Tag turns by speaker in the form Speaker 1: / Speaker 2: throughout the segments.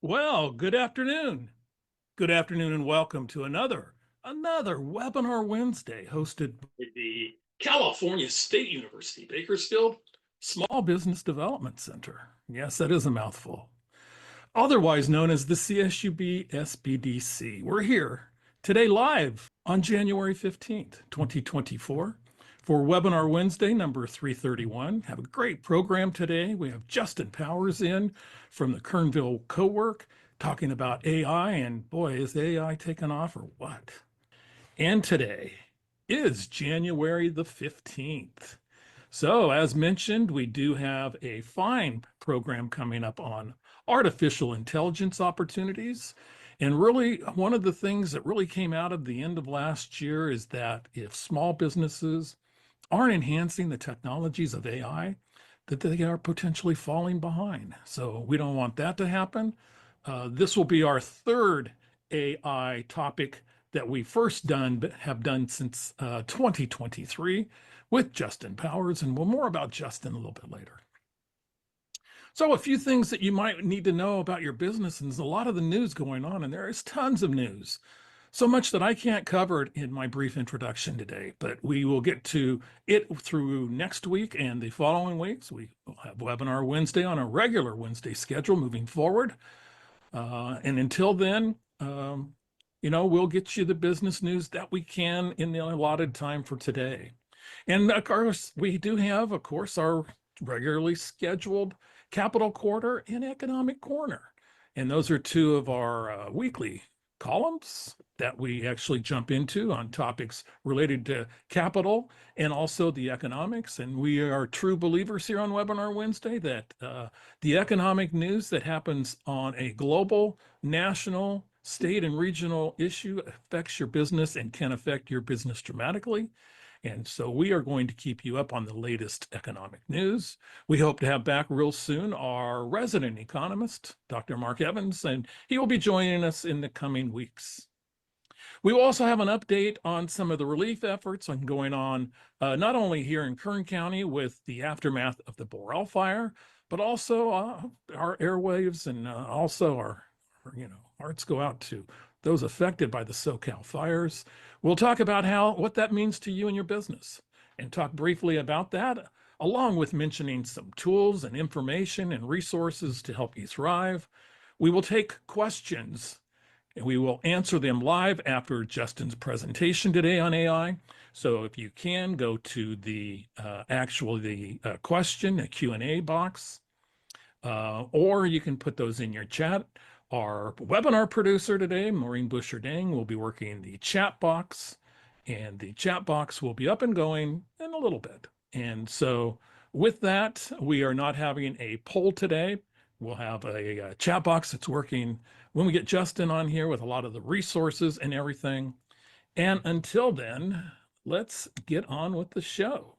Speaker 1: Well, good afternoon. Good afternoon and welcome to another Webinar Wednesday hosted by the California State University, Bakersfield Small Business Development Center. Yes, that is a mouthful. Otherwise known as the CSUB SBDC. We're here today live on January 15th, 2024 for Webinar Wednesday number 331. Have a great program today. We have Justin Powers in from the Kernville Cowork talking about AI, and boy, is AI taking off or what? And today is January the 15th. So as mentioned, we do have a fine program coming up on artificial intelligence opportunities. And really, one of the things that really came out of the end of last year is that if small businesses aren't enhancing the technologies of AI, that they are potentially falling behind. So we don't want that to happen. This will be our third AI topic that we have done since 2023 with Justin Powers, and we'll more about Justin a little bit later. So a few things that you might need to know about your business, and there's a lot of the news going on, and there is tons of news. So much that I can't cover it in my brief introduction today, but we will get to it through next week and the following weeks. We will have Webinar Wednesday on a regular Wednesday schedule moving forward. And until then, we'll get you the business news that we can in the allotted time for today. And of course, we do have, of course, our regularly scheduled Capital Quarter and Economic Corner. And those are two of our weekly columns that we actually jump into on topics related to capital and also the economics. And we are true believers here on Webinar Wednesday that the economic news that happens on a global, national, state, and regional issue affects your business and can affect your business dramatically. And so we are going to keep you up on the latest economic news. We hope to have back real soon our resident economist, Dr. Mark Evans, and he will be joining us in the coming weeks. We will also have an update on some of the relief efforts going on, not only here in Kern County with the aftermath of the Borel fire, but also our airwaves and also our hearts go out to those affected by the SoCal fires. We'll talk about what that means to you and your business and talk briefly about that, along with mentioning some tools and information and resources to help you thrive. We will take questions and we will answer them live after Justin's presentation today on AI. So if you can go to the question, a Q&A box, or you can put those in your chat. Our webinar producer today, Maureen Busher-Dang, will be working the chat box, and the chat box will be up and going in a little bit. And so with that, we are not having a poll today. We'll have a chat box that's working when we get Justin on here with a lot of the resources and everything. And until then, let's get on with the show.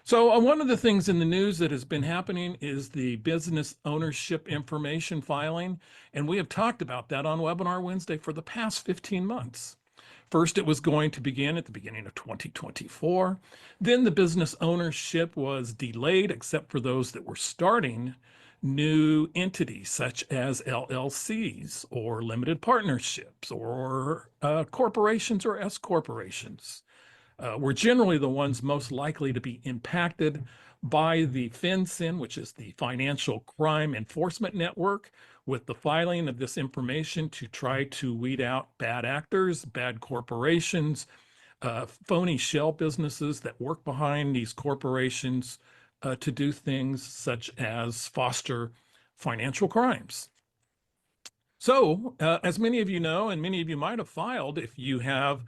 Speaker 1: So one of the things in the news that has been happening is the business ownership information filing. And we have talked about that on Webinar Wednesday for the past 15 months. First, it was going to begin at the beginning of 2024. Then the business ownership was delayed, except for those that were starting new entities such as LLCs or limited partnerships or corporations or S corporations. Were generally the ones most likely to be impacted by the FinCEN, which is the Financial Crime Enforcement Network, with the filing of this information to try to weed out bad actors, bad corporations, phony shell businesses that work behind these corporations to do things such as foster financial crimes. So, as many of you know, and many of you might have filed, if you have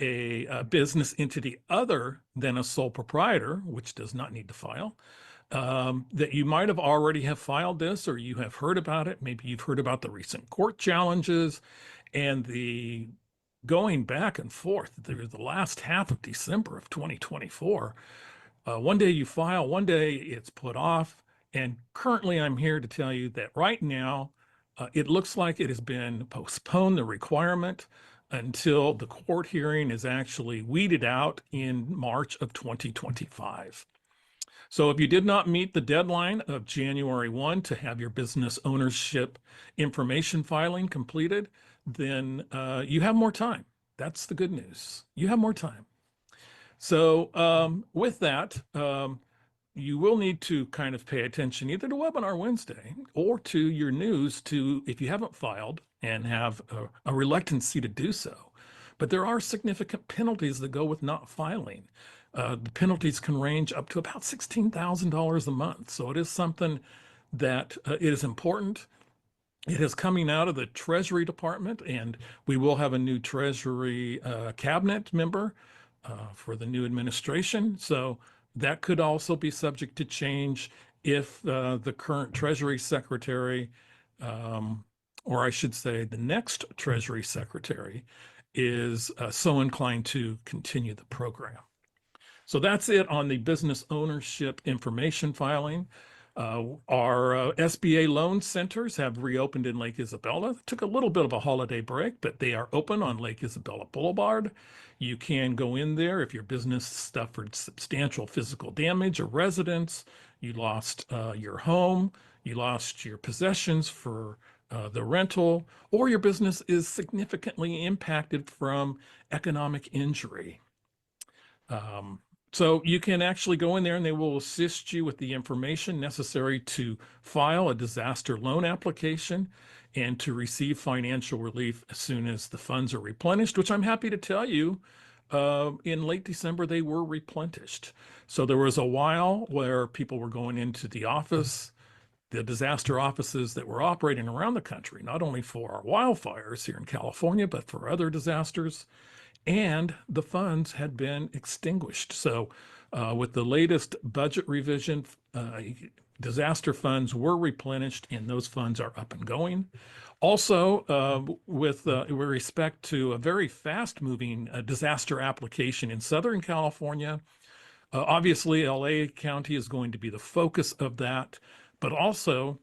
Speaker 1: a business entity other than a sole proprietor, which does not need to file, that you might have already have filed this, or you have heard about it. Maybe you've heard about the recent court challenges and the going back and forth through the last half of December of 2024. One day you file, one day it's put off. And currently I'm here to tell you that right now, it looks like it has been postponed, the requirement, until the court hearing is actually weeded out in March of 2025. So if you did not meet the deadline of January 1 to have your business ownership information filing completed, then you have more time. That's the good news. You have more time. So with that, you will need to kind of pay attention either to Webinar Wednesday or to your news if you haven't filed and have a reluctancy to do so. But there are significant penalties that go with not filing. The penalties can range up to about $16,000 a month. So it is something that it is important. It is coming out of the Treasury Department, and we will have a new Treasury cabinet member for the new administration. So that could also be subject to change if the current Treasury Secretary, or I should say the next Treasury Secretary, is so inclined to continue the program. So that's it on the business ownership information filing. Our SBA loan centers have reopened in Lake Isabella. Took a little bit of a holiday break, but they are open on Lake Isabella Boulevard. You can go in there if your business suffered substantial physical damage or residence, you lost your home, you lost your possessions for the rental, or your business is significantly impacted from economic injury. So you can actually go in there and they will assist you with the information necessary to file a disaster loan application and to receive financial relief as soon as the funds are replenished, which I'm happy to tell you in late December, they were replenished. So there was a while where people were going into the office, the disaster offices that were operating around the country, not only for our wildfires here in California, but for other disasters. And the funds had been extinguished. So with the latest budget revision, disaster funds were replenished and those funds are up and going. Also, with respect to a very fast-moving disaster application in Southern California, obviously LA County is going to be the focus of that, but also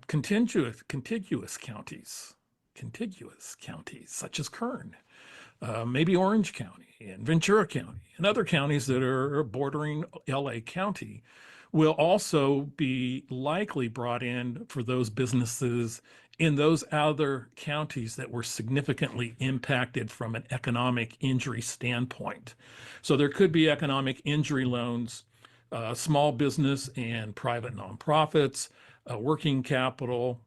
Speaker 1: contiguous counties such as Kern. Maybe Orange County and Ventura County and other counties that are bordering LA County will also be likely brought in for those businesses in those other counties that were significantly impacted from an economic injury standpoint. So there could be economic injury loans, small business and private nonprofits, working capital,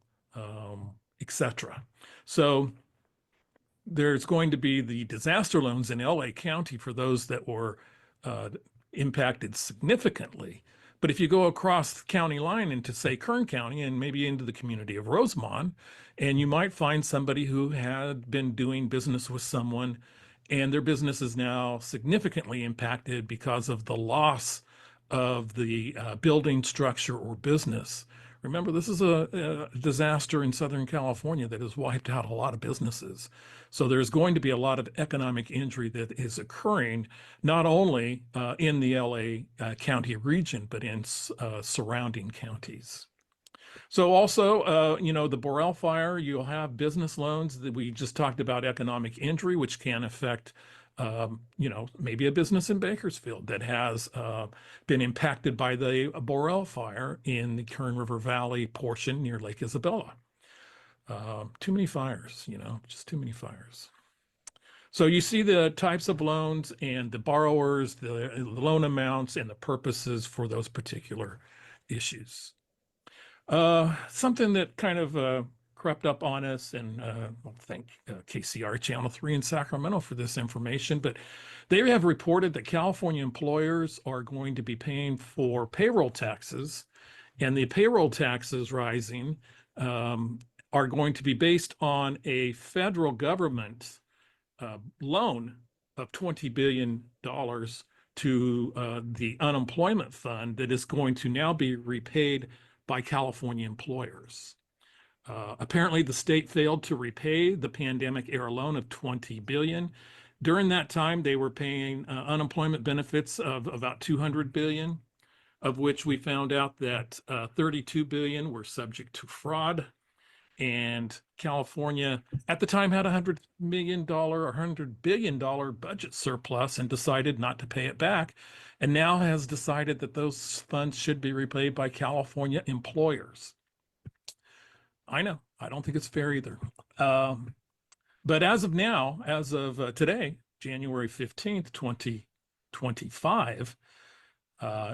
Speaker 1: etc. So there's going to be the disaster loans in LA County for those that were impacted significantly. But if you go across the county line into, say, Kern County and maybe into the community of Rosemont, and you might find somebody who had been doing business with someone and their business is now significantly impacted because of the loss of the building structure or business. Remember, this is a disaster in Southern California that has wiped out a lot of businesses. So there's going to be a lot of economic injury that is occurring, not only in the LA County region, but in surrounding counties. So also, the Borel fire, you'll have business loans that we just talked about, economic injury, which can affect maybe a business in Bakersfield that has been impacted by the Borel fire in the Kern River Valley portion near Lake Isabella. Too many fires, just too many fires. So you see the types of loans and the borrowers, the loan amounts, and the purposes for those particular issues. Something that kind of crept up on us, and thank KCR Channel 3 in Sacramento for this information, but they have reported that California employers are going to be paying for payroll taxes, and the payroll taxes rising are going to be based on a federal government loan of $20 billion to the unemployment fund that is going to now be repaid by California employers. Apparently, the state failed to repay the pandemic era loan of $20 billion. During that time, they were paying unemployment benefits of about $200 billion, of which we found out that $32 billion were subject to fraud. And California at the time had $100 million or $100 billion budget surplus and decided not to pay it back, and now has decided that those funds should be repaid by California employers. I know, I don't think it's fair either. But as of now, as of today, January 15th, 2025,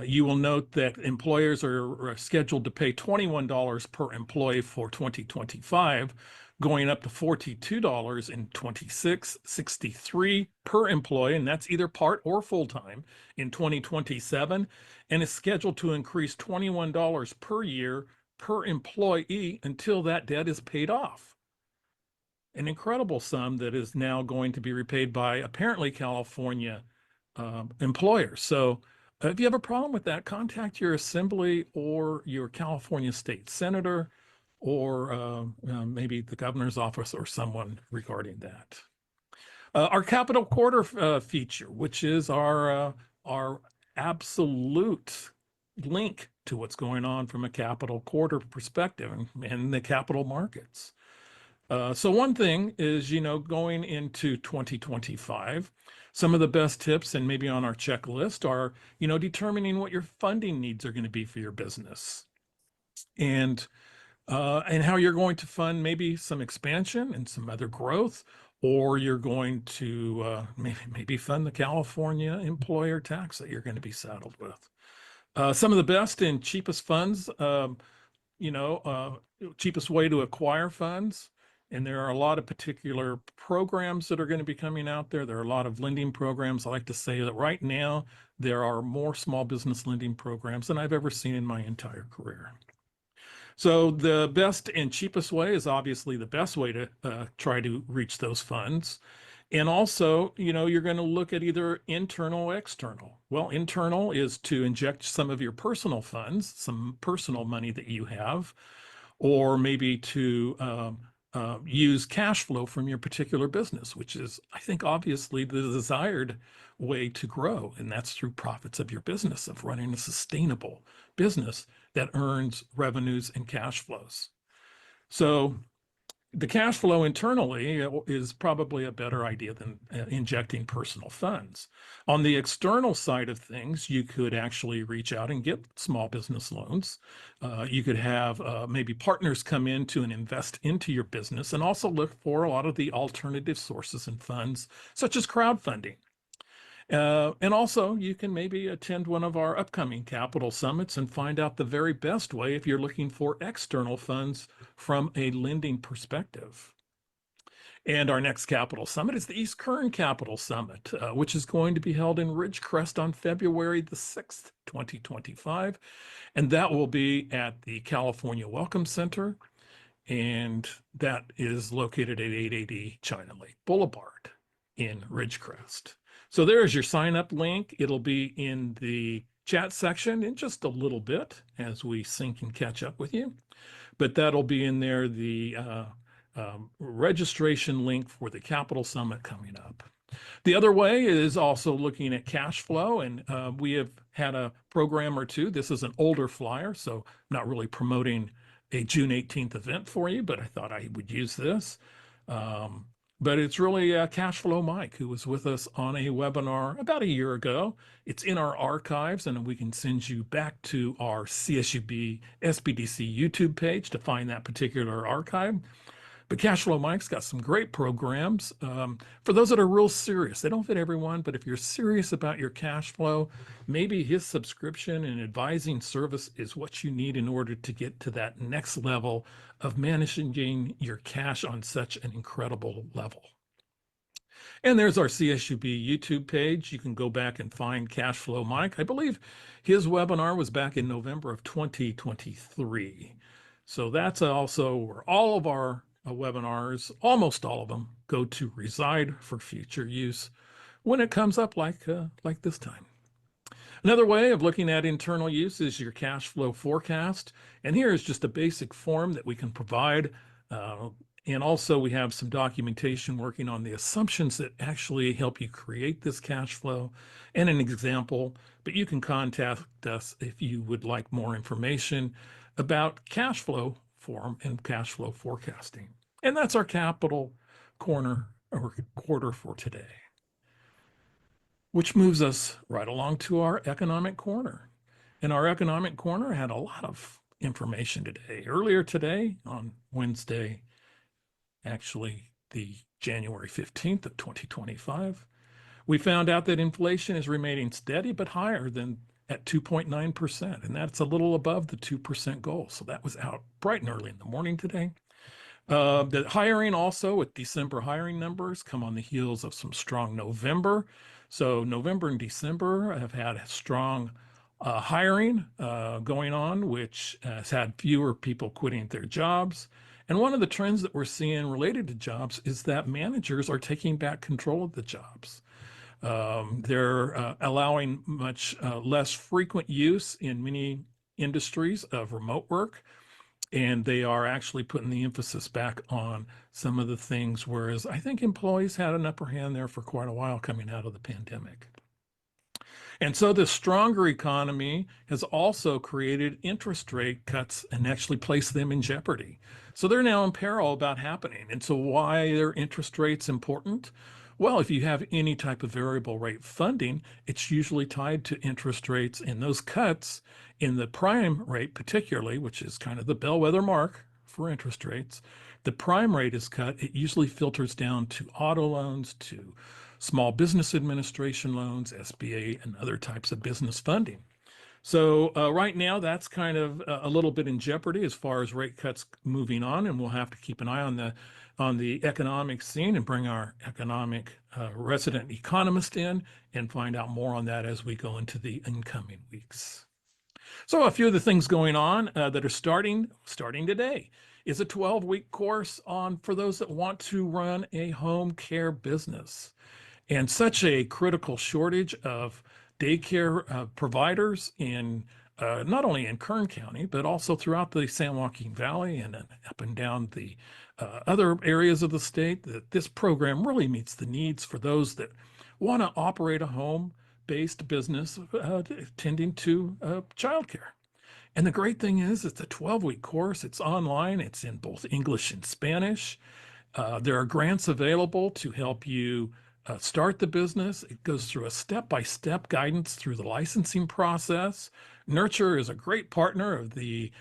Speaker 1: you will note that employers are scheduled to pay $21 per employee for 2025, going up to $42 in 26, $63 per employee, and that's either part or full-time in 2027, and is scheduled to increase $21 per year per employee until that debt is paid off. An incredible sum that is now going to be repaid by apparently California employers. So if you have a problem with that, contact your assembly or your California state senator, or maybe the governor's office or someone regarding that. Our Capital Quarter feature, which is our absolute link to what's going on from a Capital Quarter perspective and the capital markets. So one thing is, going into 2025, some of the best tips and maybe on our checklist are, determining what your funding needs are going to be for your business, and how you're going to fund maybe some expansion and some other growth, or you're going to maybe fund the California employer tax that you're going to be saddled with. Some of the best and cheapest funds, cheapest way to acquire funds. And there are a lot of particular programs that are going to be coming out there. There are a lot of lending programs. I like to say that right now, there are more small business lending programs than I've ever seen in my entire career. So the best and cheapest way is obviously the best way to try to reach those funds. And also, you're going to look at either internal or external. Well, internal is to inject some of your personal funds, some personal money that you have, or maybe to use cash flow from your particular business, which is, I think, obviously the desired way to grow. And that's through profits of your business, of running a sustainable business that earns revenues and cash flows. So the cash flow internally is probably a better idea than injecting personal funds. On the external side of things, you could actually reach out and get small business loans. You could have maybe partners come in to and invest into your business, and also look for a lot of the alternative sources and funds, such as crowdfunding. And also, you can maybe attend one of our upcoming capital summits and find out the very best way if you're looking for external funds from a lending perspective. And our next capital summit is the East Kern Capital Summit, which is going to be held in Ridgecrest on February the 6th, 2025. And that will be at the California Welcome Center. And that is located at 880 China Lake Boulevard in Ridgecrest. So there's your sign up link. It'll be in the chat section in just a little bit as we sync and catch up with you. But that'll be in there, the registration link for the Capital Summit coming up. The other way is also looking at cash flow, and we have had a program or two. This is an older flyer, so not really promoting a June 18th event for you, but I thought I would use this. But it's really Cash Flow Mike, who was with us on a webinar about a year ago. It's in our archives, and we can send you back to our CSUB SBDC YouTube page to find that particular archive. But Cash Flow Mike's got some great programs for those that are real serious. They don't fit everyone, but if you're serious about your cash flow, maybe his subscription and advising service is what you need in order to get to that next level of managing your cash on such an incredible level. And there's our CSUB YouTube page. You can go back and find Cash Flow Mike. I believe his webinar was back in November of 2023. So that's also where all of our webinars, almost all of them, go to reside for future use when it comes up like this time. Another way of looking at internal use is your cash flow forecast. And here is just a basic form that we can provide. And also we have some documentation working on the assumptions that actually help you create this cash flow and an example. But you can contact us if you would like more information about cash flow platform and cash flow forecasting. And that's our capital corner or quarter for today, which moves us right along to our economic corner. And our economic corner had a lot of information today. Earlier today, on Wednesday, actually the January 15th of 2025, we found out that inflation is remaining steady but higher than at 2.9%, and that's a little above the 2% goal. So that was out bright and early in the morning today. The hiring also with December hiring numbers come on the heels of some strong November. So November and December have had strong hiring going on, which has had fewer people quitting their jobs. And one of the trends that we're seeing related to jobs is that managers are taking back control of the jobs. They're allowing much less frequent use in many industries of remote work, and they are actually putting the emphasis back on some of the things, whereas I think employees had an upper hand there for quite a while coming out of the pandemic. And so the stronger economy has also created interest rate cuts and actually placed them in jeopardy. So they're now in peril about happening. And so why are interest rates important? Well, if you have any type of variable rate funding, it's usually tied to interest rates, and those cuts in the prime rate particularly, which is kind of the bellwether mark for interest rates, the prime rate is cut, it usually filters down to auto loans, to Small Business Administration loans, SBA, and other types of business funding. So right now, that's kind of a little bit in jeopardy as far as rate cuts moving on, and we'll have to keep an eye on the economic scene and bring our economic resident economist in and find out more on that as we go into the incoming weeks. So a few of the things going on that are starting today is a 12-week course on for those that want to run a home care business. And such a critical shortage of daycare providers in not only in Kern County, but also throughout the San Joaquin Valley and up and down the other areas of the state, that this program really meets the needs for those that want to operate a home-based business tending to childcare. And the great thing is it's a 12-week course. It's online. It's in both English and Spanish. There are grants available to help you start the business. It goes through a step-by-step guidance through the licensing process. Nurture is a great partner of the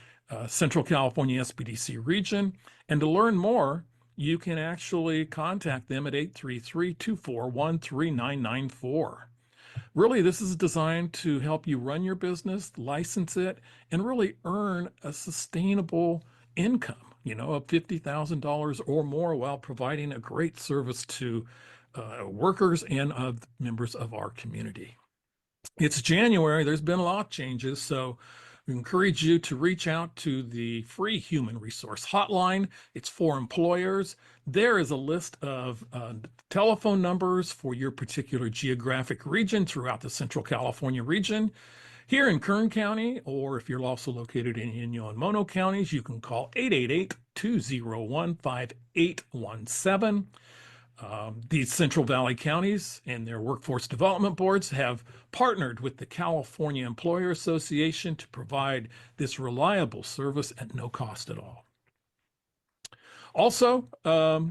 Speaker 1: Central California SBDC region. And to learn more, you can actually contact them at 833-241-3994. Really, this is designed to help you run your business, license it, and really earn a sustainable income, of $50,000 or more, while providing a great service to workers and members of our community. It's January. There's been a lot of changes, so we encourage you to reach out to the free human resource hotline. It's for employers. There is a list of telephone numbers for your particular geographic region throughout the Central California region. Here in Kern County, or if you're also located in Inyo and Mono counties, you can call 888-201-5817. These Central Valley counties and their workforce development boards have partnered with the California Employer Association to provide this reliable service at no cost at all. Also, a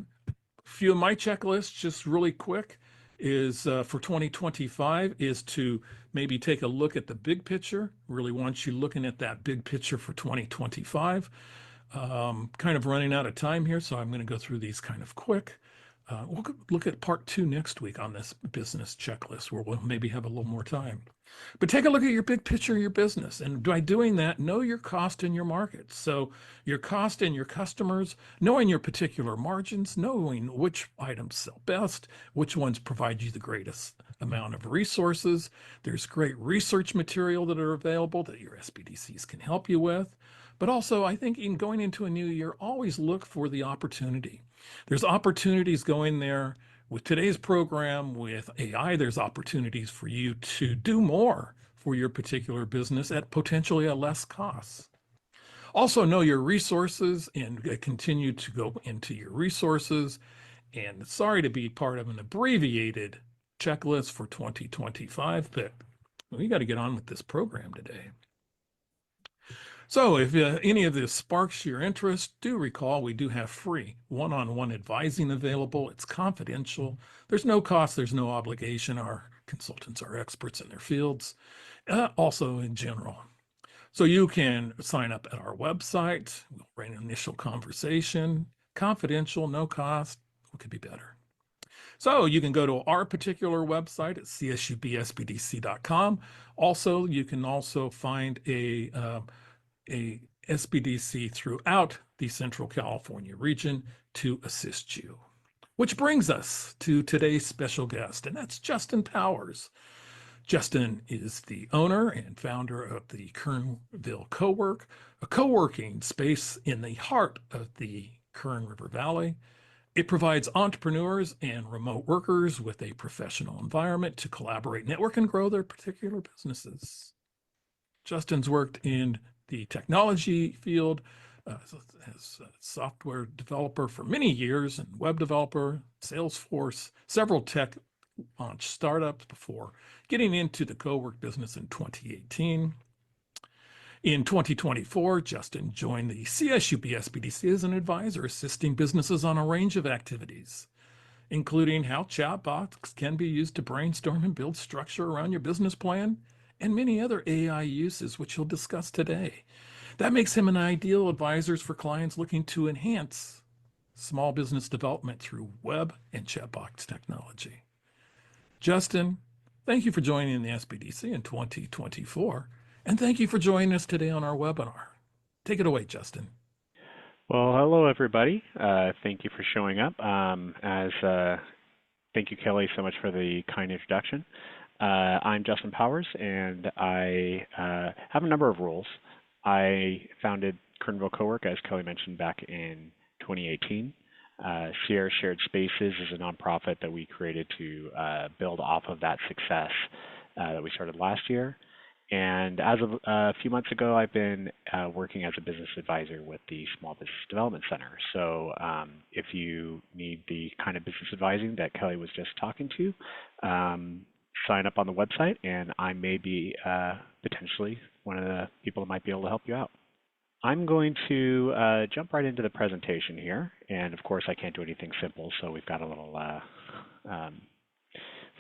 Speaker 1: few of my checklists, just really quick, is for 2025 is to maybe take a look at the big picture. Really want you looking at that big picture for 2025. Kind of running out of time here, so I'm going to go through these kind of quick. We'll look at part 2 next week on this business checklist, where we'll maybe have a little more time. But take a look at your big picture of your business. And by doing that, know your cost and your market. So your cost and your customers, knowing your particular margins, knowing which items sell best, which ones provide you the greatest amount of resources. There's great research material that are available that your SBDCs can help you with. But also, I think in going into a new year, always look for the opportunity. There's opportunities going there. With today's program, with AI, there's opportunities for you to do more for your particular business at potentially a less cost. Also know your resources and continue to go into your resources. And sorry to be part of an abbreviated checklist for 2025, but we got to get on with this program today. So if any of this sparks your interest, do recall we do have free one-on-one advising available. It's confidential. There's no cost, there's no obligation. Our consultants are experts in their fields, also in general. So you can sign up at our website. We'll run an initial conversation, confidential, no cost. What could be better? So you can go to our particular website at csubsbdc.com. Also, you can also find a SBDC throughout the Central California region to assist you. Which brings us to today's special guest, and that's Justin Powers. Justin is the owner and founder of the Kernville Cowork, a co-working space in the heart of the Kern River Valley. It provides entrepreneurs and remote workers with a professional environment to collaborate, network, and grow their particular businesses. Justin's worked in the technology field as a software developer for many years and web developer, Salesforce, several tech launch startups before getting into the co-work business in 2018. In 2024, Justin joined the CSUB SBDC as an advisor, assisting businesses on a range of activities, including how chatbots can be used to brainstorm and build structure around your business plan, and many other AI uses, which he'll discuss today. That makes him an ideal advisor for clients looking to enhance small business development through web and chatbot technology. Justin, thank you for joining the SBDC in 2024, and thank you for joining us today on our webinar. Take it away, Justin.
Speaker 2: Well, hello, everybody. Thank you for showing up. Thank you, Kelly, so much for the kind introduction. I'm Justin Powers, and I have a number of roles. I founded Kernville Cowork, as Kelly mentioned, back in 2018. Sierra Shared Spaces is a nonprofit that we created to build off of that success that we started last year. And as of a few months ago, I've been working as a business advisor with the Small Business Development Center. So if you need the kind of business advising that Kelly was just talking to, sign up on the website, and I may be potentially one of the people that might be able to help you out. I'm going to jump right into the presentation here, and of course I can't do anything simple, so we've got a little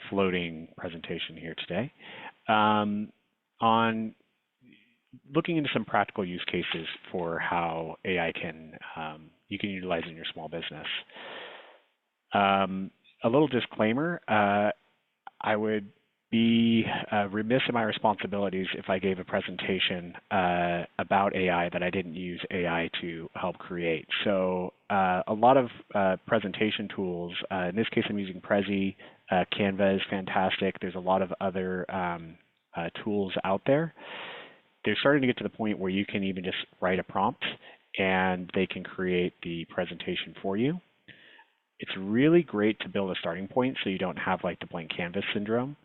Speaker 2: floating presentation here today. On looking into some practical use cases for how AI you can utilize in your small business. A little disclaimer, I would be remiss in my responsibilities if I gave a presentation about AI that I didn't use AI to help create. So a lot of presentation tools, in this case I'm using Prezi, Canva is fantastic. There's a lot of other tools out there. They're starting to get to the point where you can even just write a prompt and they can create the presentation for you. It's really great to build a starting point so you don't have like the blank canvas syndrome.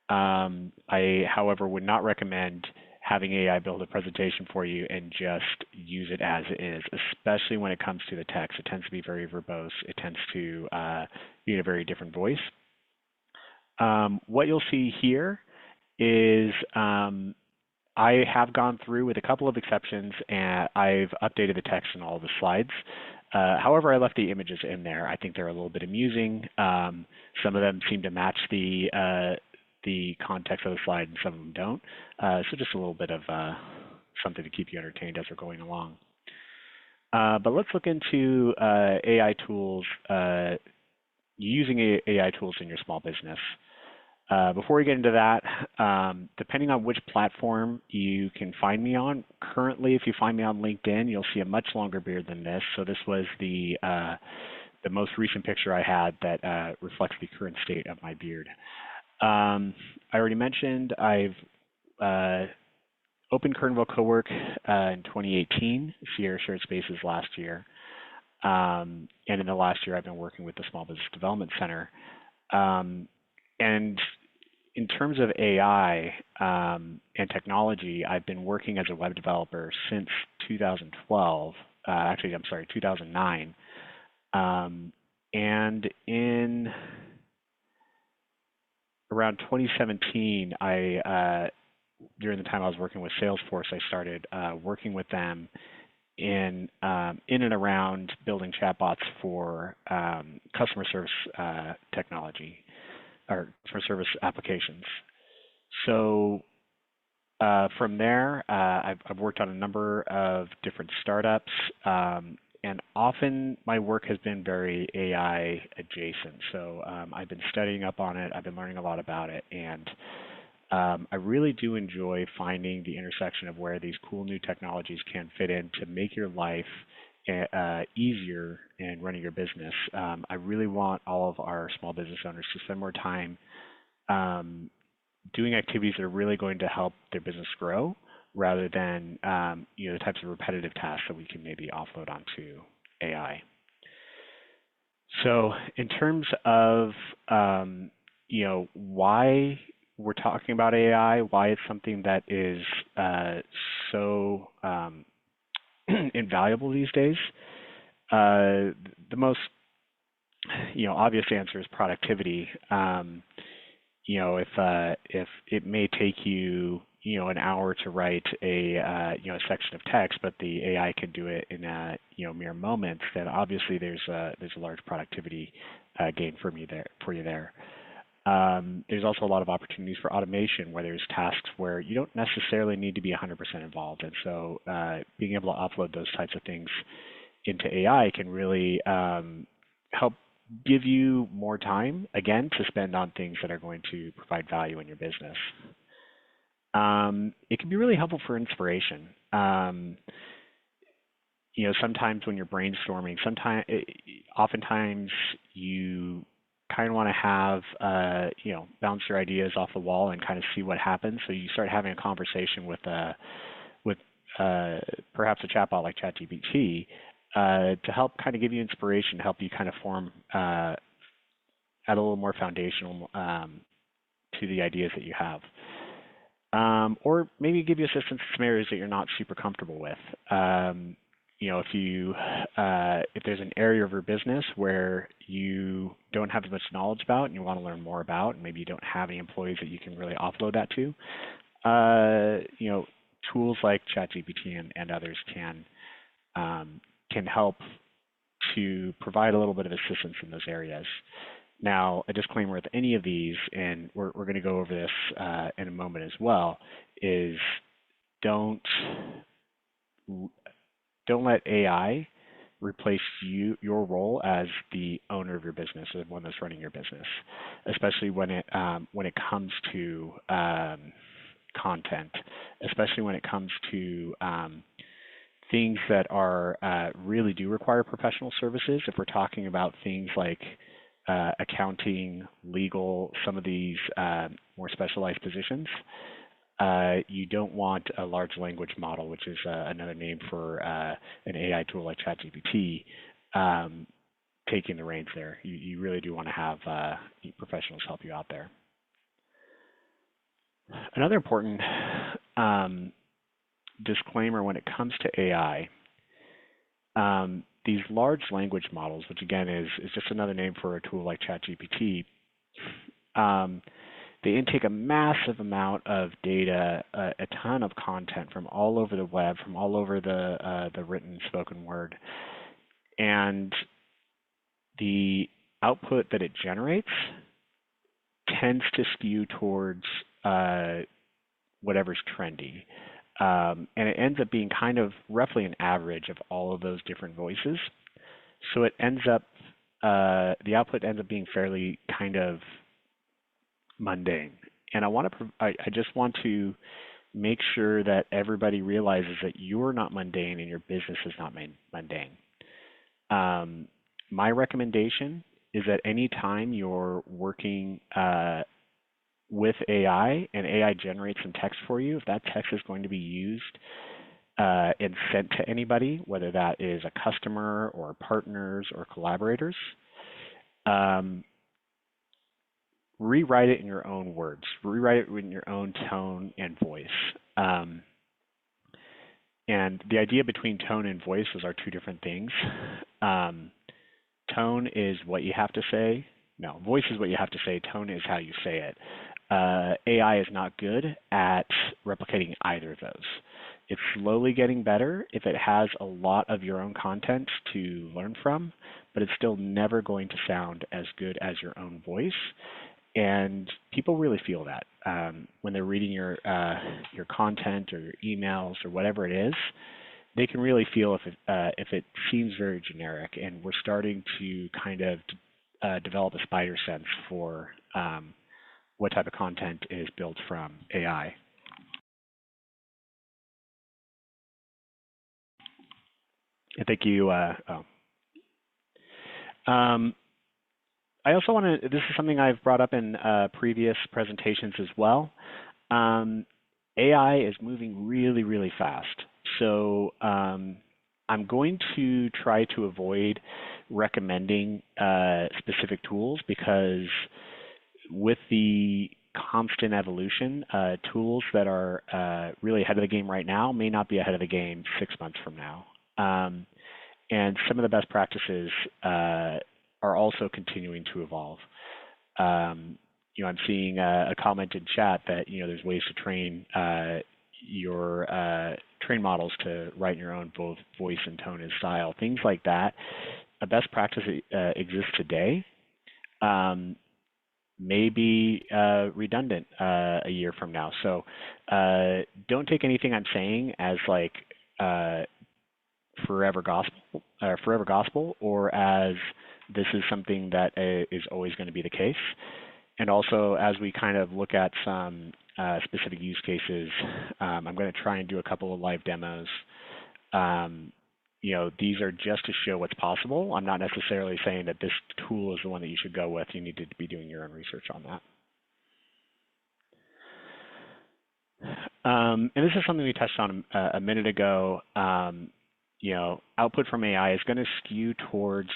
Speaker 2: I, however, would not recommend having AI build a presentation for you and just use it as is, especially when it comes to the text. It tends to be very verbose. It tends to be in a very different voice. What you'll see here is I have gone through with a couple of exceptions and I've updated the text in all the slides. However, I left the images in there. I think they're a little bit amusing. Some of them seem to match the context of the slide and some of them don't. So just a little bit of something to keep you entertained as we're going along. But let's look into AI tools, using AI tools in your small business. Before we get into that, depending on which platform you can find me on, currently if you find me on LinkedIn, you'll see a much longer beard than this. So this was the most recent picture I had that reflects the current state of my beard. I already mentioned I've opened Kernville Cowork in 2018, Sierra Shared Spaces last year. And in the last year, I've been working with the Small Business Development Center. And in terms of AI and technology, I've been working as a web developer since 2012. Actually, I'm sorry, 2009. And in around 2017, I during the time I was working with Salesforce, I started working with them in and around building chatbots for customer service technology or customer service applications. So from there, I've worked on a number of different startups, and often my work has been very AI adjacent. So I've been studying up on it, I've been learning a lot about it, and I really do enjoy finding the intersection of where these cool new technologies can fit in to make your life easier in running your business. I really want all of our small business owners to spend more time doing activities that are really going to help their business grow, rather than the types of repetitive tasks that we can maybe offload onto AI. So in terms of why we're talking about AI, why it's something that is so invaluable these days, the most obvious answer is productivity. If it may take you an hour to write a section of text, but the AI can do it in mere moments, then obviously there's a large productivity gain for you there. There's also a lot of opportunities for automation, where there's tasks where you don't necessarily need to be 100% involved, and so being able to offload those types of things into AI can really help give you more time, again, to spend on things that are going to provide value in your business. It can be really helpful for inspiration. Sometimes when you're brainstorming, oftentimes you kind of want to have, bounce your ideas off the wall and kind of see what happens. So you start having a conversation with perhaps a chatbot like ChatGPT to help kind of give you inspiration, help you kind of form, add a little more foundational to the ideas that you have. Or maybe give you assistance in some areas that you're not super comfortable with. If there's an area of your business where you don't have as much knowledge about and you want to learn more about, and maybe you don't have any employees that you can really offload that to, tools like ChatGPT and others can help to provide a little bit of assistance in those areas. Now, a disclaimer with any of these, and we're going to go over this in a moment as well, is don't let AI replace your role as the owner of your business, or the one that's running your business, especially when it comes to content, especially when it comes to things that are really do require professional services. If we're talking about things like accounting, legal, some of these more specialized positions, you don't want a large language model, which is another name for an AI tool like ChatGPT, taking the reins there. You really do want to have professionals help you out there. Another important disclaimer when it comes to AI, these large language models, which again is just another name for a tool like ChatGPT, they intake a massive amount of data, a ton of content from all over the web, from all over the written, spoken word, and the output that it generates tends to skew towards whatever's trendy. And it ends up being kind of roughly an average of all of those different voices. So it ends up, the output ends up being fairly kind of mundane. And I just want to make sure that everybody realizes that you're not mundane and your business is not mundane. My recommendation is that anytime you're working with AI and AI generates some text for you, if that text is going to be used and sent to anybody, whether that is a customer or partners or collaborators, rewrite it in your own words, rewrite it in your own tone and voice. And the idea between tone and voice are two different things. Tone is what you have to say. No, voice is what you have to say. Tone is how you say it. AI is not good at replicating either of those. It's slowly getting better if it has a lot of your own content to learn from, but it's still never going to sound as good as your own voice. And people really feel that when they're reading your content or your emails or whatever it is. They can really feel if it seems very generic, and we're starting to kind of develop a spider sense for what type of content is built from AI. I think you. I also want to. This is something I've brought up in previous presentations as well. AI is moving really, really fast. So I'm going to try to avoid recommending specific tools because with the constant evolution, tools that are really ahead of the game right now may not be ahead of the game 6 months from now. And some of the best practices are also continuing to evolve. I'm seeing a comment in chat that there's ways to train your train models to write in your own both voice and tone and style, things like that. A best practice exists today may be redundant a year from now. So don't take anything I'm saying as like forever gospel, or as this is something that is always going to be the case. And also, as we kind of look at some specific use cases, I'm going to try and do a couple of live demos. These are just to show what's possible. I'm not necessarily saying that this tool is the one that you should go with. You need to be doing your own research on that. And this is something we touched on a minute ago. Output from AI is going to skew towards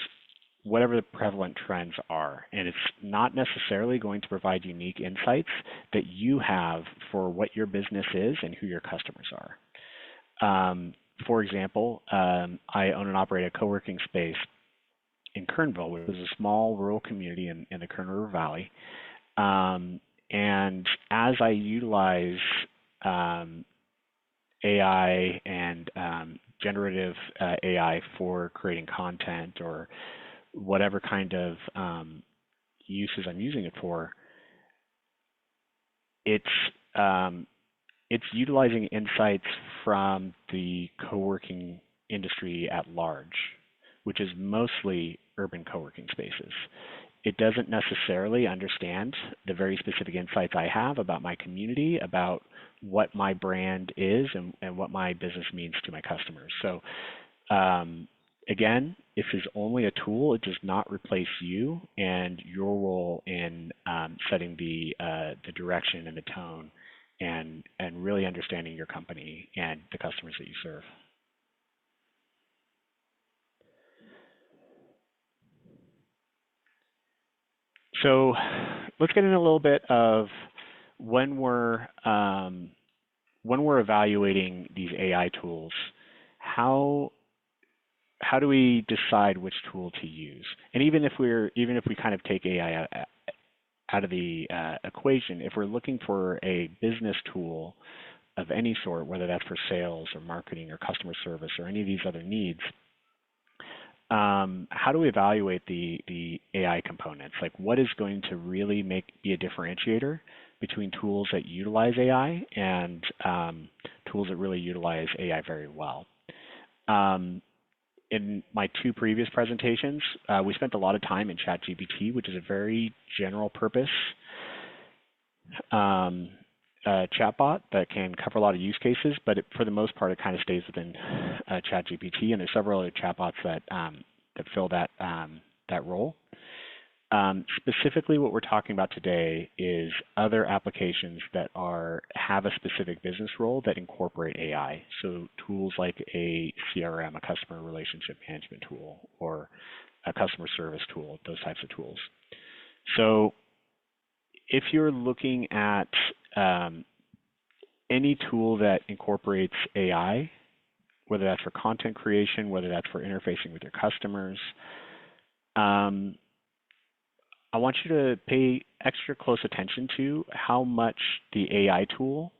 Speaker 2: whatever the prevalent trends are. And it's not necessarily going to provide unique insights that you have for what your business is and who your customers are. For example, I own and operate a co-working space in Kernville, which is a small rural community in the Kern River Valley. And as I utilize AI and generative AI for creating content or whatever kind of uses I'm using it for, it's utilizing insights from the co-working industry at large, which is mostly urban co-working spaces. It doesn't necessarily understand the very specific insights I have about my community, about what my brand is and what my business means to my customers. So again, if it's only a tool, it does not replace you and your role in setting the direction and the tone and really understanding your company and the customers that you serve. So let's get into a little bit of when we're evaluating these AI tools, how do we decide which tool to use? And even if we kind of take AI out of the equation, if we're looking for a business tool of any sort, whether that's for sales or marketing or customer service or any of these other needs, how do we evaluate the AI components? Like, what is going to really be a differentiator between tools that utilize AI and tools that really utilize AI very well? In my two previous presentations, we spent a lot of time in ChatGPT, which is a very general purpose chatbot that can cover a lot of use cases, but for the most part, it kind of stays within ChatGPT, and there's several other chatbots that fill that role. Specifically, what we're talking about today is other applications that have a specific business role that incorporate AI. So tools like a CRM, a customer relationship management tool, or a customer service tool, those types of tools. So if you're looking at any tool that incorporates AI, whether that's for content creation, whether that's for interfacing with your customers, I want you to pay extra close attention to how much the AI tool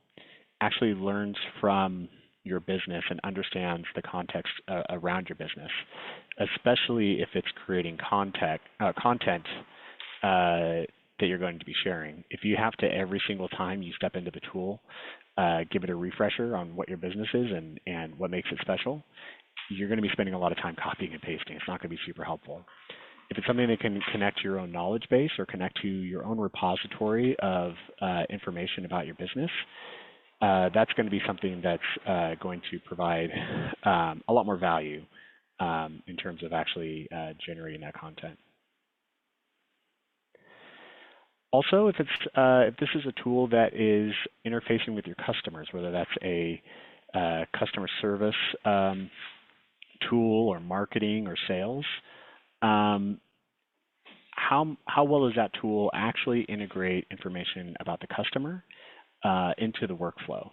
Speaker 2: actually learns from your business and understands the context around your business, especially if it's creating content that you're going to be sharing. If you have to, every single time you step into the tool, give it a refresher on what your business is and what makes it special, you're going to be spending a lot of time copying and pasting. It's not going to be super helpful. If it's something that can connect to your own knowledge base or connect to your own repository of information about your business, that's going to be something that's going to provide a lot more value in terms of actually generating that content. Also, if this is a tool that is interfacing with your customers, whether that's a customer service tool or marketing or sales, how well does that tool actually integrate information about the customer into the workflow?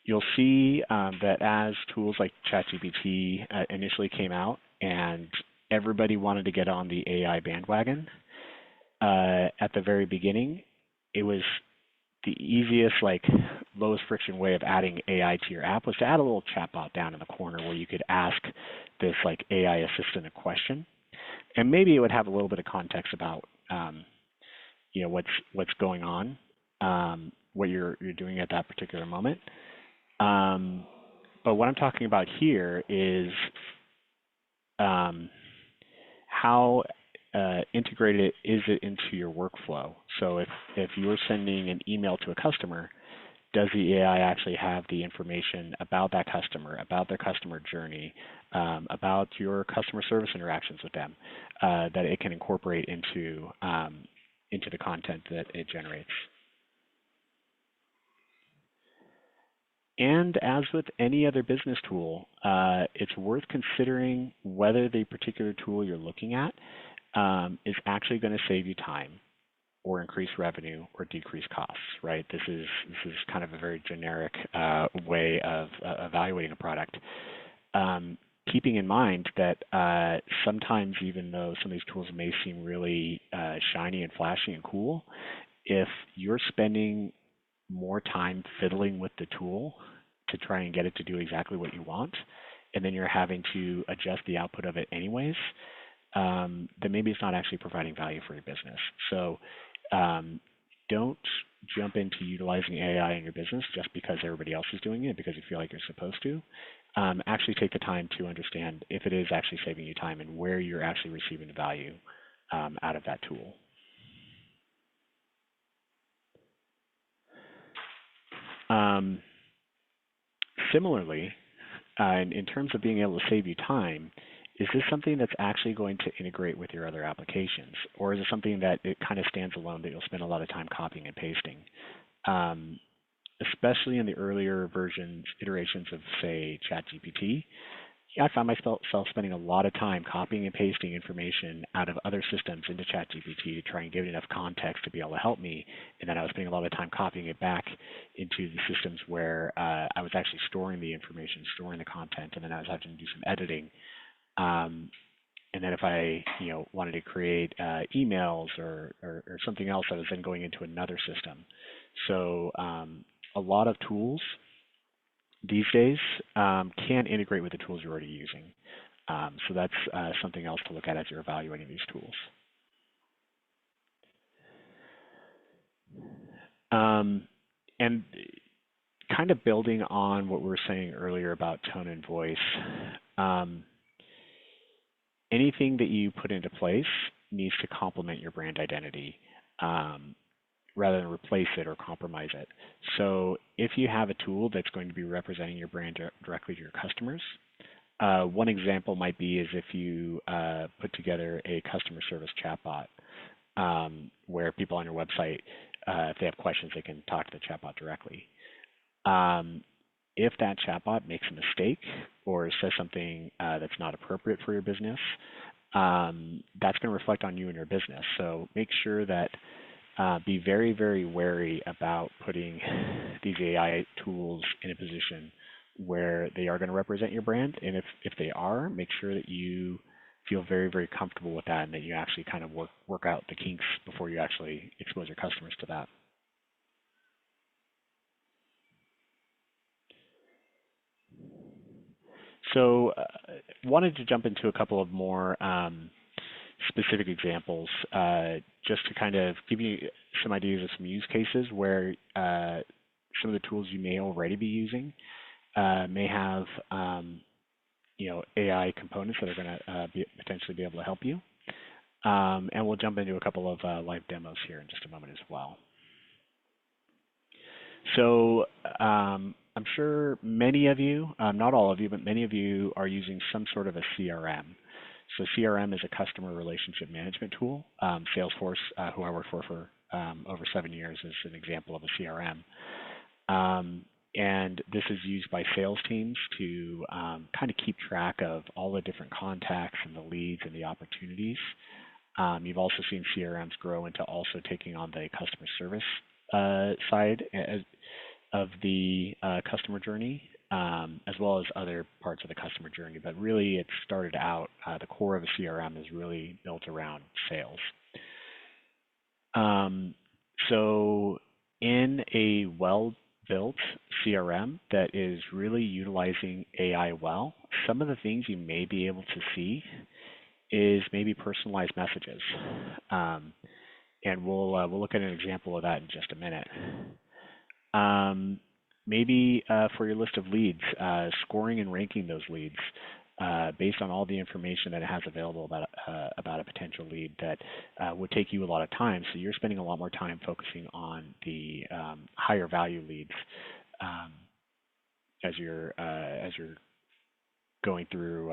Speaker 2: You'll see that as tools like ChatGPT initially came out and everybody wanted to get on the AI bandwagon, at the very beginning, it was the easiest, lowest friction way of adding AI to your app was to add a little chatbot down in the corner where you could ask this AI assistant a question, and maybe it would have a little bit of context about what's going on, what you're doing at that particular moment. But what I'm talking about here is how integrated is it into your workflow. So if you're sending an email to a customer, does the AI actually have the information about that customer, about their customer journey, about your customer service interactions with them, that it can incorporate into the content that it generates? And as with any other business tool, it's worth considering whether the particular tool you're looking at is actually going to save you time or increase revenue or decrease costs, right? This is kind of a very generic way of evaluating a product. Keeping in mind that sometimes, even though some of these tools may seem really shiny and flashy and cool, if you're spending more time fiddling with the tool to try and get it to do exactly what you want, and then you're having to adjust the output of it anyways, then maybe it's not actually providing value for your business. So don't jump into utilizing AI in your business just because everybody else is doing it, because you feel like you're supposed to. Actually take the time to understand if it is actually saving you time and where you're actually receiving the value out of that tool. Similarly, in terms of being able to save you time, is this something that's actually going to integrate with your other applications? Or is it something that it kind of stands alone that you'll spend a lot of time copying and pasting? Especially in the earlier iterations of, say, ChatGPT, I found myself spending a lot of time copying and pasting information out of other systems into ChatGPT to try and give it enough context to be able to help me. And then I was spending a lot of time copying it back into the systems where I was actually storing the information, storing the content, and then I was having to do some editing. And then if I wanted to create emails or something else, I was then going into another system. So a lot of tools these days can integrate with the tools you're already using. So that's something else to look at as you're evaluating these tools. And kind of building on what we were saying earlier about tone and voice, anything that you put into place needs to complement your brand identity rather than replace it or compromise it. So if you have a tool that's going to be representing your brand directly to your customers, one example might be is if you put together a customer service chatbot where people on your website, if they have questions, they can talk to the chatbot directly. If that chatbot makes a mistake or says something that's not appropriate for your business, that's going to reflect on you and your business. So make sure that be very, very wary about putting these AI tools in a position where they are going to represent your brand. And if they are, make sure that you feel very, very comfortable with that, and that you actually kind of work out the kinks before you actually expose your customers to that. So wanted to jump into a couple of more specific examples just to kind of give you some ideas of some use cases where some of the tools you may already be using may have AI components that are going to potentially be able to help you. And we'll jump into a couple of live demos here in just a moment as well. So I'm sure many of you, not all of you, but many of you are using some sort of a CRM. So CRM is a customer relationship management tool. Salesforce, who I worked for over 7 years, is an example of a CRM. And this is used by sales teams to kind of keep track of all the different contacts and the leads and the opportunities. You've also seen CRMs grow into also taking on the customer service side of the customer journey, as well as other parts of the customer journey. But really, it started out, the core of a CRM is really built around sales. So in a well-built CRM that is really utilizing AI well, some of the things you may be able to see is maybe personalized messages. And we'll look at an example of that in just a minute. Maybe for your list of leads, scoring and ranking those leads based on all the information that it has available about a potential lead that would take you a lot of time. So you're spending a lot more time focusing on the higher value leads as you're going through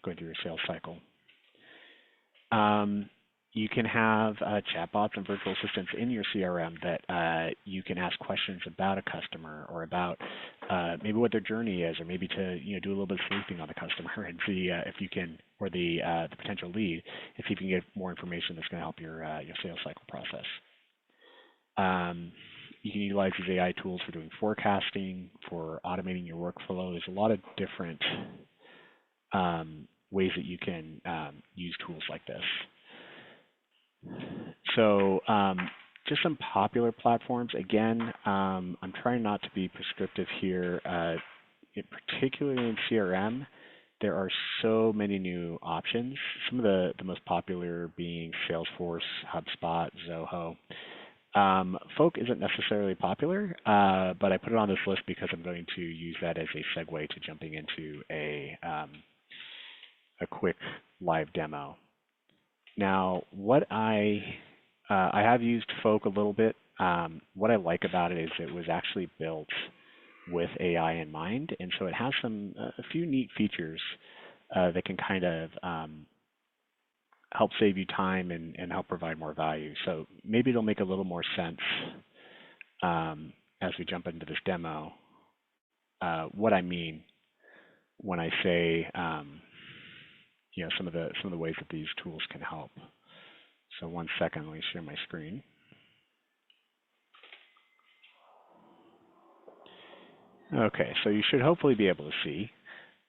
Speaker 2: your sales cycle. You can have chatbots and virtual assistants in your CRM that you can ask questions about a customer or about maybe what their journey is, or maybe to do a little bit of sleuthing on the customer and see if you can, or the potential lead, and see if you can get more information that's going to help your sales cycle process. You can utilize these AI tools for doing forecasting, for automating your workflow. There's a lot of different ways that you can use tools like this. So just some popular platforms. Again, I'm trying not to be prescriptive here. Particularly in CRM, there are so many new options. Some of the most popular being Salesforce, HubSpot, Zoho. Folk isn't necessarily popular, but I put it on this list because I'm going to use that as a segue to jumping into a quick live demo. Now, what I have used Folk a little bit. What I like about it is it was actually built with AI in mind, and so it has a few neat features that can kind of help save you time and help provide more value. So maybe it'll make a little more sense as we jump into this demo what I mean when I say some of the ways that these tools can help. So 1 second, let me share my screen. Okay, so you should hopefully be able to see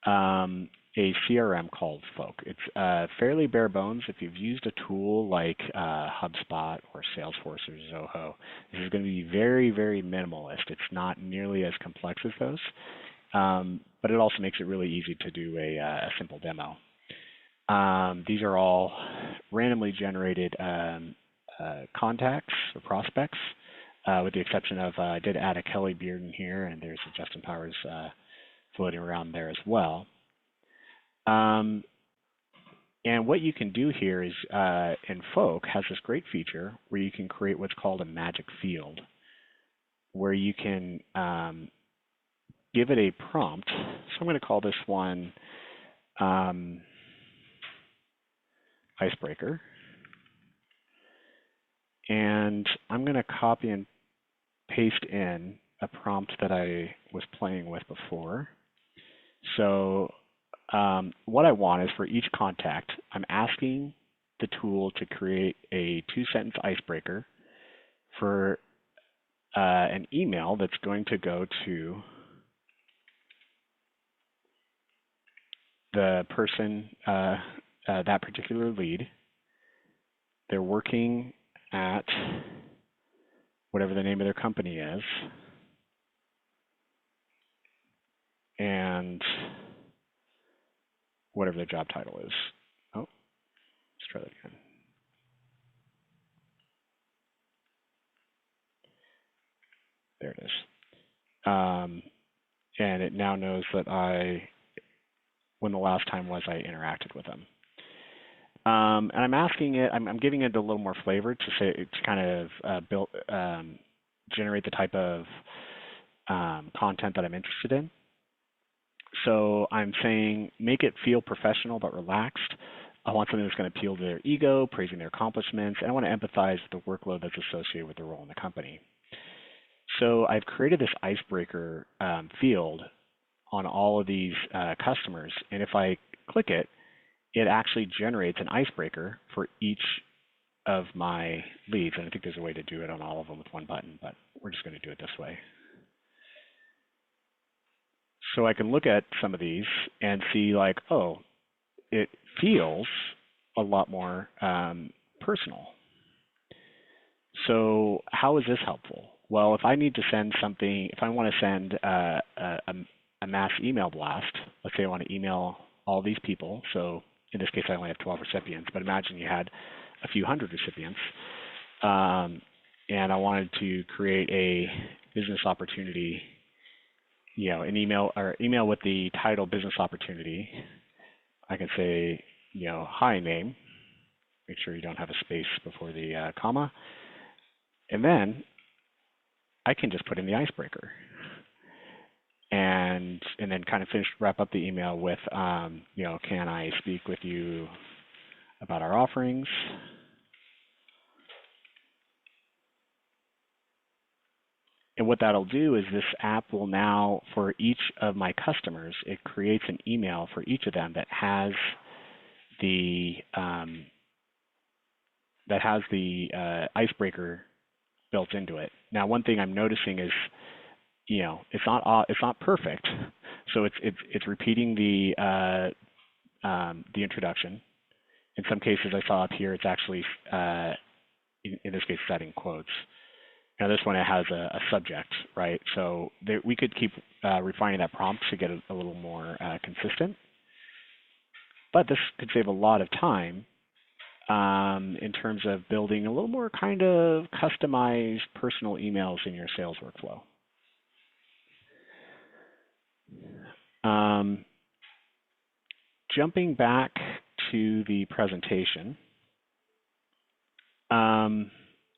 Speaker 2: a CRM called Folk. It's fairly bare bones. If you've used a tool like HubSpot or Salesforce or Zoho, this is going to be very, very minimalist. It's not nearly as complex as those, but it also makes it really easy to do a simple demo. These are all randomly generated contacts or prospects, with the exception of I did add a Kelly Bearden here, and there's a Justin Powers floating around there as well. And what you can do here is, in Folk has this great feature where you can create what's called a magic field, where you can give it a prompt. So I'm going to call this one icebreaker. And I'm going to copy and paste in a prompt that I was playing with before. So what I want is for each contact, I'm asking the tool to create a 2-sentence icebreaker for an email that's going to go to the person, the that particular lead. They're working at whatever the name of their company is, and whatever their job title is. Oh, let's try that again. There it is. And it now knows that when the last time was I interacted with them. And I'm asking it, I'm giving it a little more flavor to kind of generate the type of content that I'm interested in. So I'm saying, make it feel professional but relaxed. I want something that's going to appeal to their ego, praising their accomplishments, and I want to empathize with the workload that's associated with their role in the company. So I've created this icebreaker field on all of these customers, and if I click it, it actually generates an icebreaker for each of my leads, and I think there's a way to do it on all of them with one button, but we're just going to do it this way. So I can look at some of these and see like, oh, it feels a lot more personal. So how is this helpful? Well, if I need to send something, if I want to send a mass email blast, let's say I want to email all these people. So in this case, I only have 12 recipients, but imagine you had a few hundred recipients, and I wanted to create a business opportunity, an email with the title business opportunity. I can say, hi name, make sure you don't have a space before the comma, and then I can just put in the icebreaker and then kind of wrap up the email with, can I speak with you about our offerings? And what that'll do is this app will now, for each of my customers, it creates an email for each of them that has the icebreaker built into it. Now, one thing I'm noticing is, it's not perfect. So it's repeating the introduction. In some cases, I saw up here, it's actually in this case, setting quotes. Now this one, it has a subject, right? So we could keep refining that prompt to get a little more consistent. But this could save a lot of time in terms of building a little more kind of customized personal emails in your sales workflow. Jumping back to the presentation, I'm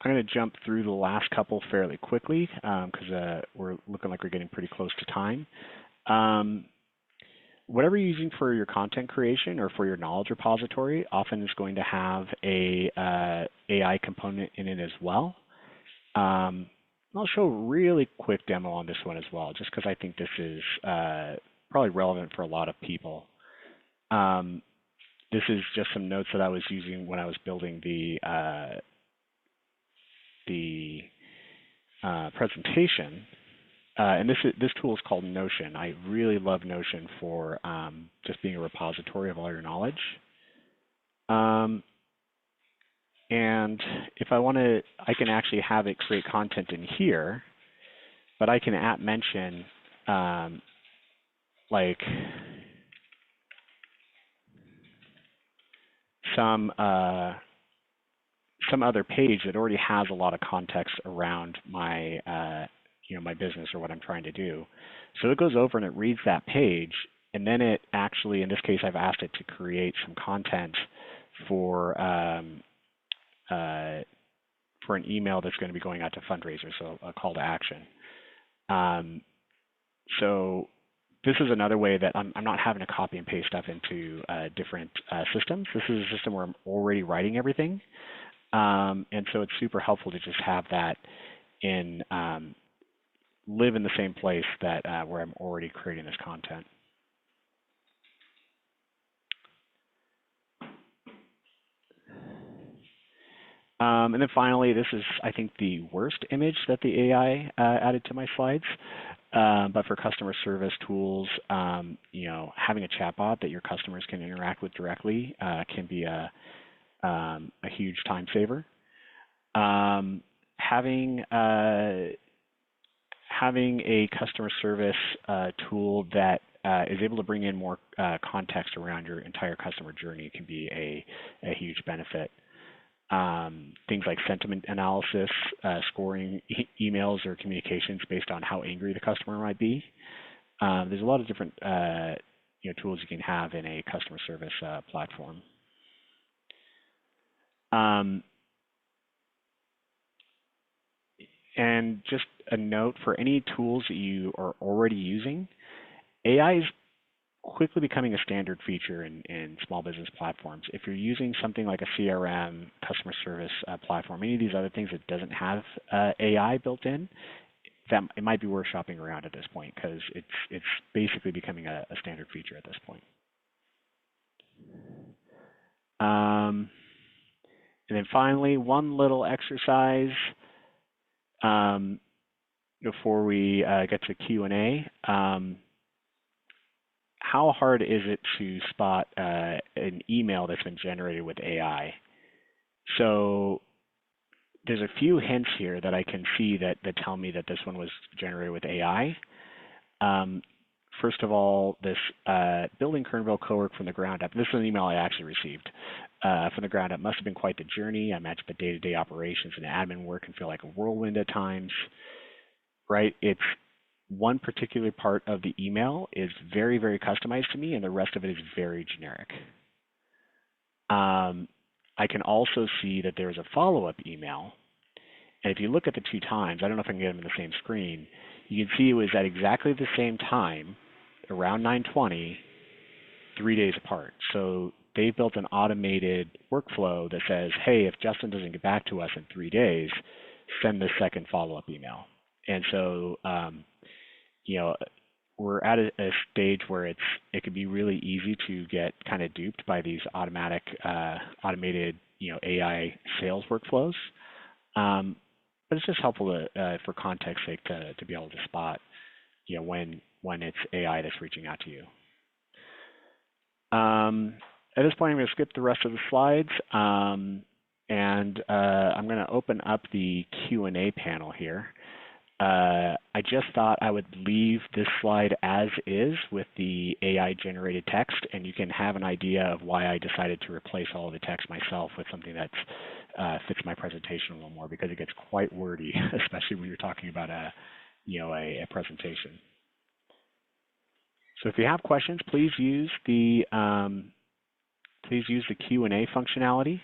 Speaker 2: going to jump through the last couple fairly quickly because we're looking like we're getting pretty close to time. Whatever you're using for your content creation or for your knowledge repository often is going to have a AI component in it as well. I'll show a really quick demo on this one as well, just because I think this is probably relevant for a lot of people. This is just some notes that I was using when I was building the presentation. And this tool is called Notion. I really love Notion for just being a repository of all your knowledge. And if I want to, I can actually have it create content in here, but I can mention like some other page that already has a lot of context around my my business or what I'm trying to do. So it goes over and it reads that page, and then it actually, in this case, I've asked it to create some content for an email that's going to be going out to fundraisers, so a call to action. So this is another way that I'm not having to copy and paste stuff into different systems. This is a system where I'm already writing everything. And so it's super helpful to just have that live in the same place that where I'm already creating this content. And then finally, this is, I think, the worst image that the AI added to my slides. But for customer service tools, having a chatbot that your customers can interact with directly can be a huge time saver. Having a customer service tool that is able to bring in more context around your entire customer journey can be a huge benefit. Things like sentiment analysis, scoring emails or communications based on how angry the customer might be. There's a lot of different tools you can have in a customer service platform. And just a note for any tools that you are already using, AI is quickly becoming a standard feature in small business platforms. If you're using something like a CRM, customer service platform, any of these other things that doesn't have AI built in, that it might be worth shopping around at this point because it's basically becoming a standard feature at this point. And then finally, one little exercise before we get to Q&A. How hard is it to spot an email that's been generated with AI? So there's a few hints here that I can see that tell me that this one was generated with AI. First of all, this building Kernville Cowork from the ground up. This is an email I actually received from the ground up. Must have been quite the journey. I imagine the day-to-day operations and admin work can feel like a whirlwind at times, right? It's one particular part of the email is very, very customized to me, and the rest of it is very generic. I can also see that there's a follow-up email, and if you look at the two times, I don't know if I can get them in the same screen, you can see it was at exactly the same time, around 9:20, 3 days apart. So they built an automated workflow that says, hey, if Justin doesn't get back to us in 3 days, send the second follow-up email. And so, we're at a stage where it could be really easy to get kind of duped by these automated, AI sales workflows. But it's just helpful to, for context sake to be able to spot, when it's AI that's reaching out to you. At this point, I'm going to skip the rest of the slides, and I'm going to open up the Q&A panel here. I just thought I would leave this slide as is with the AI-generated text, and you can have an idea of why I decided to replace all of the text myself with something that fits my presentation a little more, because it gets quite wordy, especially when you're talking about a presentation. So if you have questions, please use the Q&A functionality.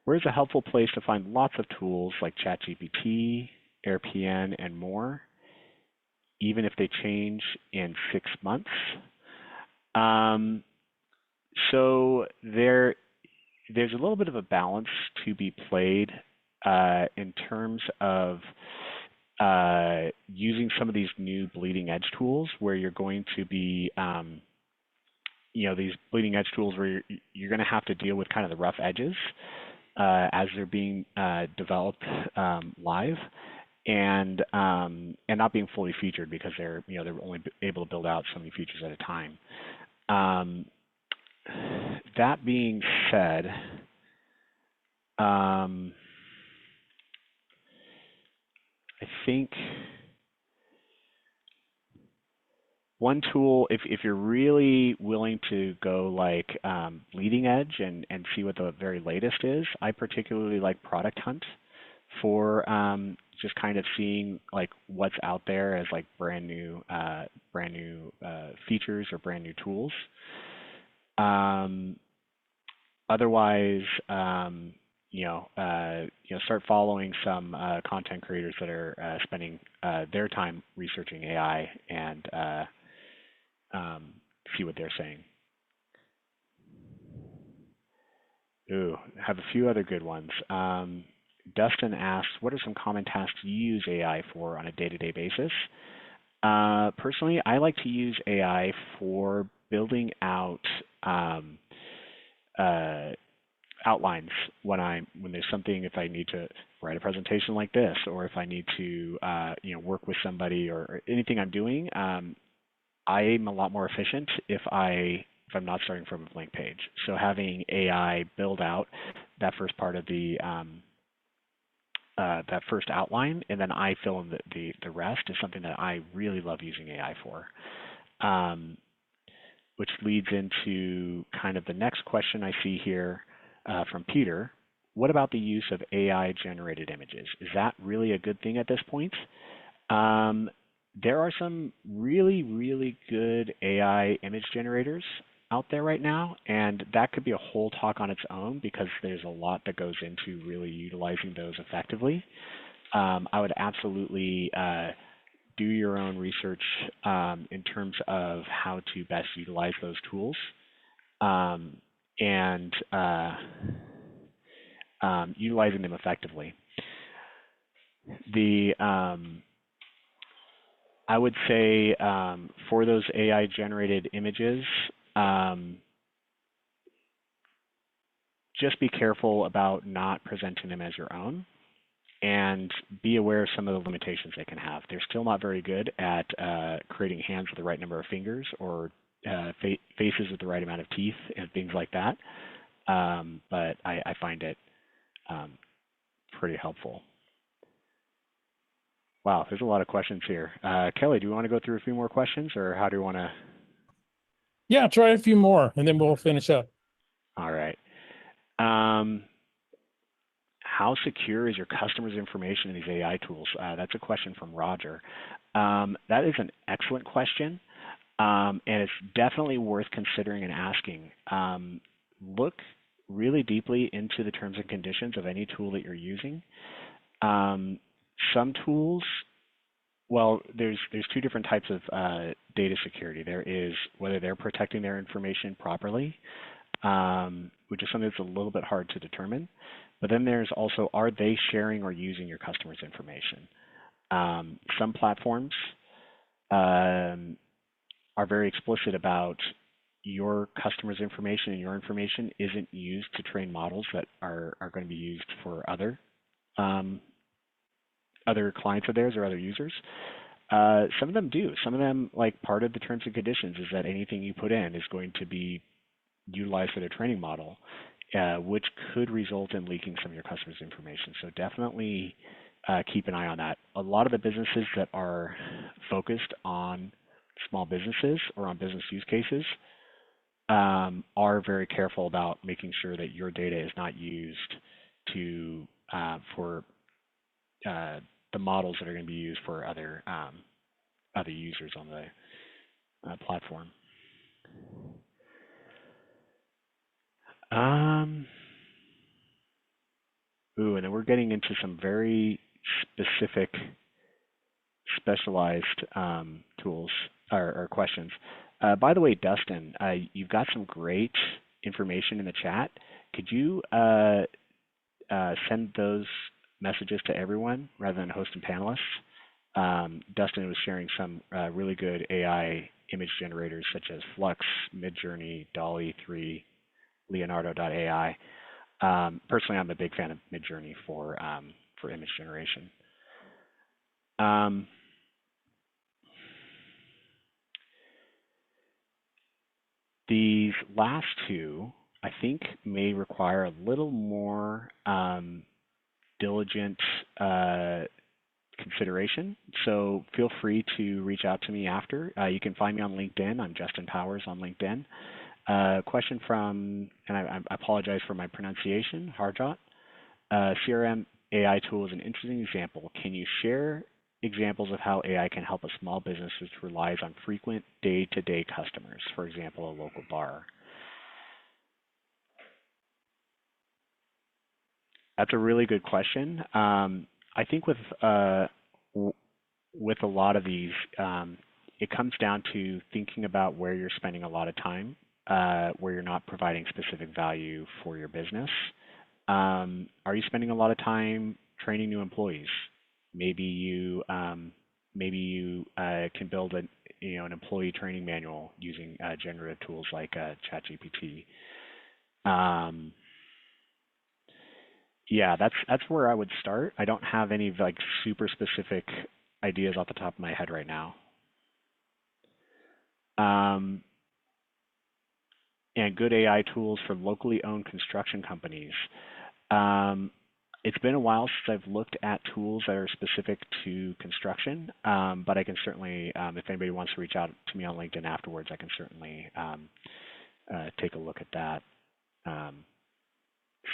Speaker 2: Where's a helpful place to find lots of tools like ChatGPT, AirPN, and more, even if they change in 6 months? So there's a little bit of a balance to be played in terms of using some of these new bleeding edge tools where you're going to be, these bleeding edge tools where you're going to have to deal with kind of the rough edges as they're being developed live, and not being fully featured because they're only able to build out so many features at a time. That being said, I think one tool, if you're really willing to go like bleeding edge and see what the very latest is, I particularly like Product Hunt for just kind of seeing like what's out there as like brand new features or brand new tools. Otherwise, start following some content creators that are spending their time researching AI and see what they're saying. Ooh, I have a few other good ones. Dustin asks, what are some common tasks you use AI for on a day-to-day basis? Personally, I like to use AI for building out outlines when there's something, if I need to write a presentation like this, or if I need to work with somebody or anything I'm doing. I'm a lot more efficient if I'm not starting from a blank page. So having AI build out that first part of that first outline, and then I fill in the rest, is something that I really love using AI for. Which leads into kind of the next question I see here from Peter. What about the use of AI-generated images? Is that really a good thing at this point? There are some really, really good AI image generators out there right now, and that could be a whole talk on its own because there's a lot that goes into really utilizing those effectively. I would absolutely do your own research in terms of how to best utilize those tools and utilizing them effectively. I would say for those AI-generated images, just be careful about not presenting them as your own, and be aware of some of the limitations they can have. They're still not very good at creating hands with the right number of fingers or faces with the right amount of teeth and things like that, but I find it pretty helpful. Wow, there's a lot of questions here. Kelly, do you want to go through a few more questions, or how do you want to?
Speaker 3: Yeah, try a few more, and then we'll finish up.
Speaker 2: All right. How secure is your customers' information in these AI tools? That's a question from Roger. That is an excellent question, and it's definitely worth considering and asking. Look really deeply into the terms and conditions of any tool that you're using. Some tools, well, there's two different types of data security. There is whether they're protecting their information properly, which is something that's a little bit hard to determine. But then there's also, are they sharing or using your customers' information? Some platforms are very explicit about your customers' information, and your information isn't used to train models that are going to be used for other clients of theirs or other users. Some of them do. Some of them, like part of the terms and conditions is that anything you put in is going to be utilized for their training model, which could result in leaking some of your customers' information. So definitely keep an eye on that. A lot of the businesses that are focused on small businesses or on business use cases are very careful about making sure that your data is not used to for the models that are going to be used for other users on the platform. And then we're getting into some very specific, specialized tools or questions. By the way, Dustin, you've got some great information in the chat. Could you send those messages to everyone rather than host and panelists? Dustin was sharing some really good AI image generators such as Flux, Midjourney, DALL-E 3, Leonardo.ai. Personally, I'm a big fan of Midjourney for image generation. These last two, I think, may require a little more diligent consideration. So feel free to reach out to me after. You can find me on LinkedIn. I'm Justin Powers on LinkedIn. Question from, and I apologize for my pronunciation, Harjot. CRM AI tool is an interesting example. Can you share examples of how AI can help a small business which relies on frequent day-to-day customers, for example, a local bar? That's a really good question. I think with a lot of these, it comes down to thinking about where you're spending a lot of time, where you're not providing specific value for your business. Are you spending a lot of time training new employees? Maybe you can build an employee training manual using generative tools like ChatGPT. Yeah, that's where I would start. I don't have any like super specific ideas off the top of my head right now. And good AI tools for locally owned construction companies. It's been a while since I've looked at tools that are specific to construction, but I can certainly, if anybody wants to reach out to me on LinkedIn afterwards, I can certainly take a look at that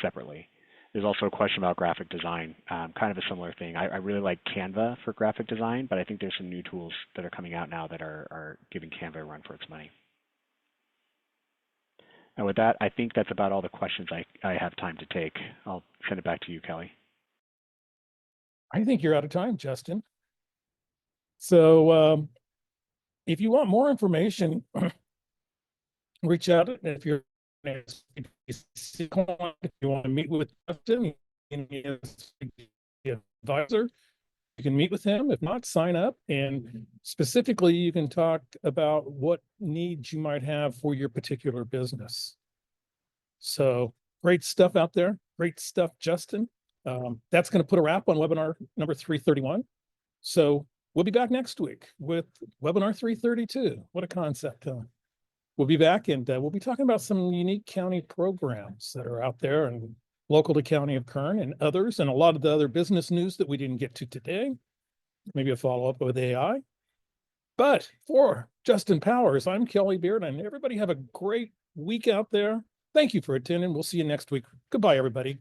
Speaker 2: separately. There's also a question about graphic design, kind of a similar thing. I really like Canva for graphic design, but I think there's some new tools that are coming out now that are giving Canva a run for its money. And with that, I think that's about all the questions I have time to take. I'll send it back to you, Kelly.
Speaker 3: I think you're out of time, Justin. So if you want more information, reach out. If you're if you want to meet with Justin, the advisor, you can meet with him. If not, sign up. And specifically, you can talk about what needs you might have for your particular business. So great stuff out there. Great stuff, Justin. That's going to put a wrap on webinar number 331. So we'll be back next week with webinar 332. What a concept. We'll be back and we'll be talking about some unique county programs that are out there and local to County of Kern and others, and a lot of the other business news that we didn't get to today. Maybe a follow-up with AI. But for Justin Powers, I'm Kelly Beard, and everybody have a great week out there. Thank you for attending. We'll see you next week. Goodbye, everybody.